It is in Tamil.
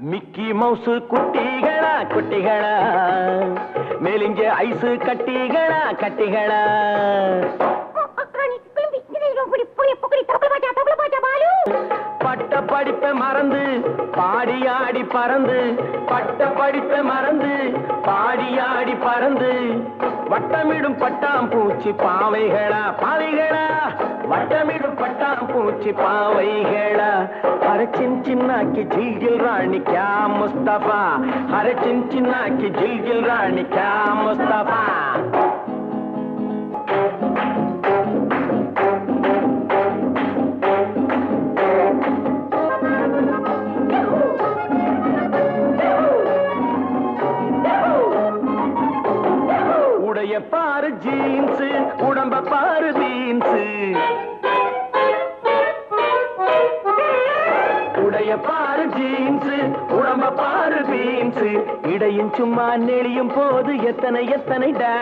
மிக்கி மவுசு குட்டிகளா குட்டிகளா, மேலிஞ்ச ஐசு கட்டிகளா கட்டிகளா. பட்ட படிப்பை மறந்து பாடியாடி பறந்து, பட்ட படிப்பை மறந்து பாடியாடி பறந்து, வட்டமிடும் பட்டாம்பூச்சி பாவைகளா பாவைகளா, வட்டமிடும் பட்டாம்பூச்சி பாவைகளா. हर चिन्ना की झिलगिल रानी क्या मुस्तफा, हर चिन्ना की झिलगिल रानी क्या मुस्तफा. உடைய பாரு ஜீன்ஸ், உடம்ப பாரு பீன்ஸ், உடைய பாரு ஜீன்ஸ், உடம்ப பாரு பீன்ஸ், இடையும் சும்மா நெளியும் போது எத்தனை எத்தனை